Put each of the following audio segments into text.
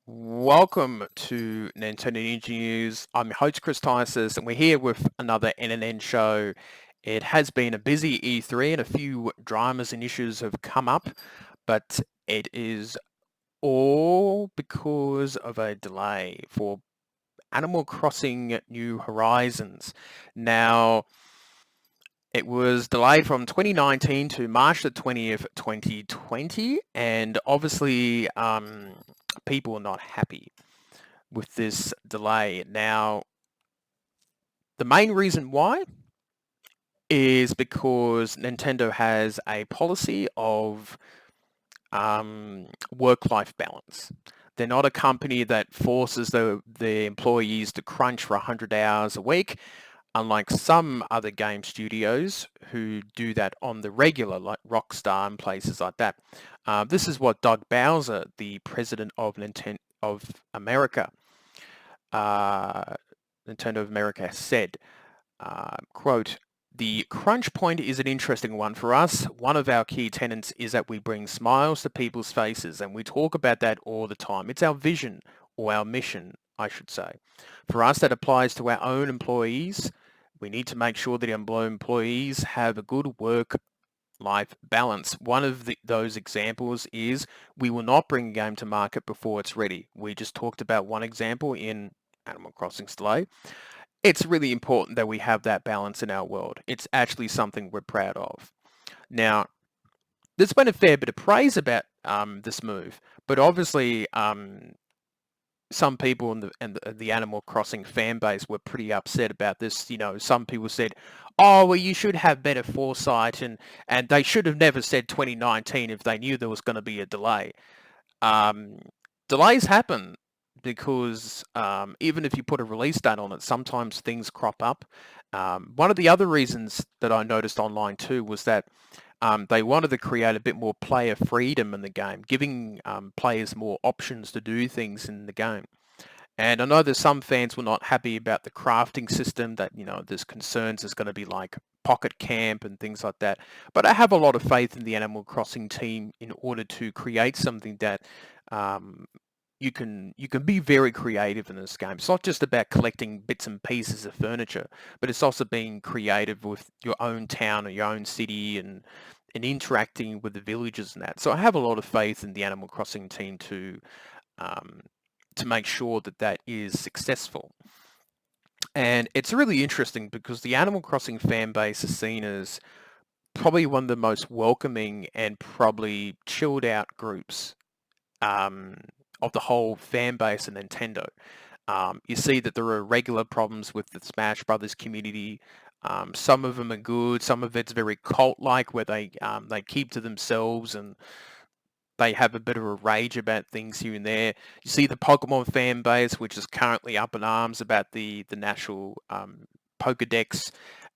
Welcome to Nintendo Ninja News. I'm your host Chris Tysis, and we're here with another NNN show. It has been a busy E3 and a few dramas and issues have come up, but it is all because of a delay for Animal Crossing New Horizons. Now, it was delayed from 2019 to March the 20th, 2020, and obviously people are not happy with this delay. Now, the main reason why is because Nintendo has a policy of work-life balance. They're not a company that forces the employees to crunch for 100 hours a week, unlike some other game studios who do that on the regular, like Rockstar and places like that. This is what Doug Bowser, the president of Nintendo of America, uh, Nintendo of America said, quote, "The crunch point is an interesting one for us. One of our key tenets is that we bring smiles to people's faces, and we talk about that all the time. It's our vision, or our mission, I should say. For us, that applies to our own employees. We need to make sure that our employees have a good work-life balance. One of those examples is we will not bring a game to market before it's ready. We just talked about one example in Animal Crossing's delay. It's really important that we have that balance in our world. It's actually something we're proud of. Now, there's been a fair bit of praise about this move, but obviously some people in the Animal Crossing fan base were pretty upset about this. You know, some people said, "Oh, well, you should have better foresight, and they should have never said 2019 if they knew there was going to be a delay." Um, Delays happen because even if you put a release date on it, sometimes things crop up. One of the other reasons that I noticed online too was that they wanted to create a bit more player freedom in the game, giving players more options to do things in the game. And I know there's some fans were not happy about the crafting system, that, you know, there's concerns there's going to be like pocket camp and things like that. But I have a lot of faith in the Animal Crossing team in order to create something that um, you can be very creative in this game. It's not just about collecting bits and pieces of furniture, but it's also being creative with your own town or your own city and interacting with the villagers and that. So I have a lot of faith in the Animal Crossing team um, to make sure that that is successful. And it's really interesting because the Animal Crossing fan base is seen as probably one of the most welcoming and probably chilled out groups um, of the whole fan base of Nintendo. You see that there are regular problems with the Smash Brothers community. Some of them are good. Some of it's very cult-like, where they keep to themselves and they have a bit of a rage about things here and there. You see the Pokemon fan base, which is currently up in arms about the national Pokedex,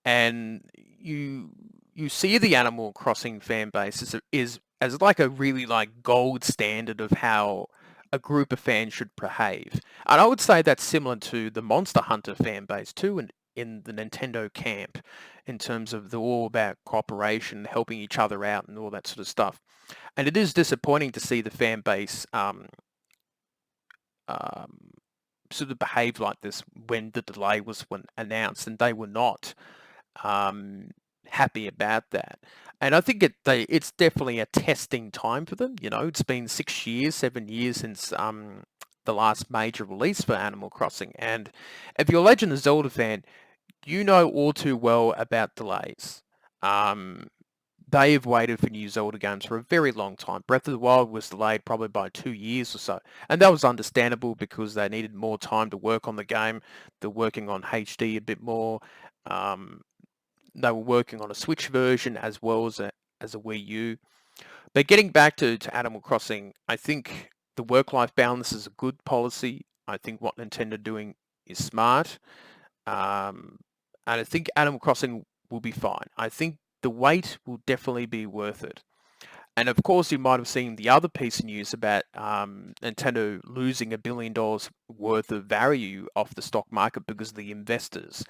and you see the Animal Crossing fan base is as like a really like gold standard of how a group of fans should behave. And I would say that's similar to the Monster Hunter fan base too, in the Nintendo camp, in terms of they're all about cooperation, helping each other out, and all that sort of stuff. And it is disappointing to see the fan base um, sort of behave like this when the delay was announced, and they were not um, happy about that. And I think it's definitely a testing time for them. You know, it's been 6 years, 7 years since the last major release for Animal Crossing. And if you're a Legend of Zelda fan, you know all too well about delays. Um, they've waited for new Zelda games for a very long time. Breath of the Wild was delayed probably by 2 years or so, and that was understandable because they needed more time to work on the game. They're working on HD a bit more. Um, they were working on a Switch version as well as a Wii U. But getting back to Animal Crossing, I think the work-life balance is a good policy. I think what Nintendo are doing is smart. Um, and I think Animal Crossing will be fine. I think the wait will definitely be worth it. And of course, you might have seen the other piece of news about Nintendo losing $1 billion worth of value off the stock market because of the investors.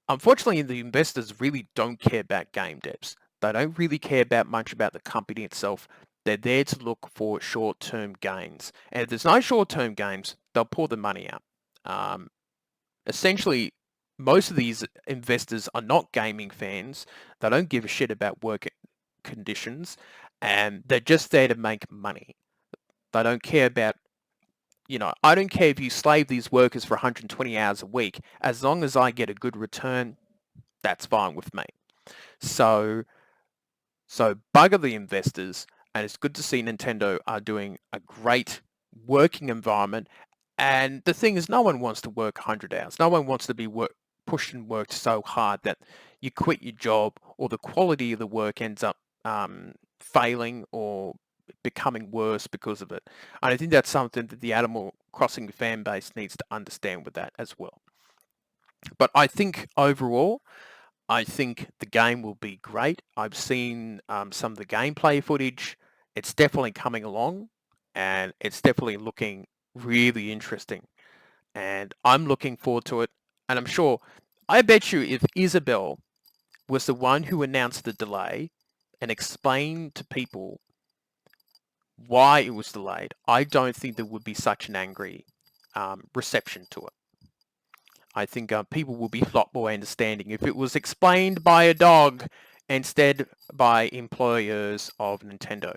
Unfortunately, the investors really don't care about game devs. They don't really care about much about the company itself. They're there to look for short-term gains. And if there's no short-term gains, they'll pull the money out. Essentially, most of these investors are not gaming fans. They don't give a shit about work conditions, and they're just there to make money. They don't care about, I don't care if you slave these workers for 120 hours a week. As long as I get a good return, that's fine with me. So bugger the investors, and it's good to see Nintendo are doing a great working environment. And the thing is, no one wants to work 100 hours. No one wants to be pushed and worked so hard that you quit your job or the quality of the work ends up failing or becoming worse because of it. And I think that's something that the Animal Crossing fan base needs to understand with that as well. But I think overall, I think the game will be great. I've seen some of the gameplay footage. It's definitely coming along, and it's definitely looking really interesting. And I'm looking forward to it. And I'm sure, I bet you if Isabel was the one who announced the delay and explained to people why it was delayed, I don't think there would be such an angry reception to it. I think people will be a lot more understanding if it was explained by a dog instead by employers of Nintendo.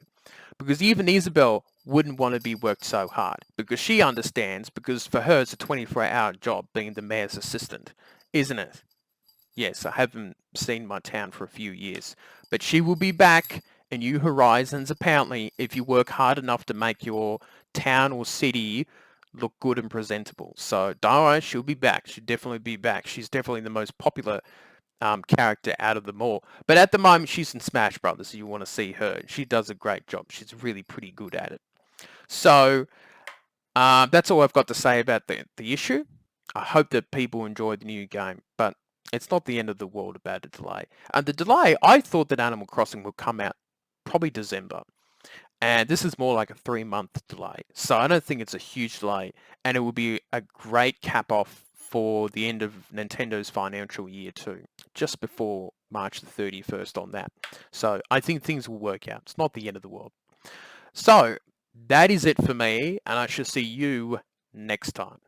Because even Isabel wouldn't want to be worked so hard because she understands, because for her it's a 24-hour job being the mayor's assistant, isn't it? Yes, I haven't seen my town for a few years, but she will be back in New Horizons apparently if you work hard enough to make your town or city look good and presentable. So don't worry, she'll be back. She'll definitely be back. She's definitely the most popular character out of them all. But at the moment, she's in Smash Brothers. So you want to see her. She does a great job. She's really pretty good at it. So that's all I've got to say about the issue. I hope that people enjoy the new game, but it's not the end of the world about the delay. And the delay, I thought that Animal Crossing would come out probably December. And this is more like a 3-month delay. So I don't think it's a huge delay. And it will be a great cap off for the end of Nintendo's financial year too, just before March the 31st on that. So I think things will work out. It's not the end of the world. So that is it for me, and I shall see you next time.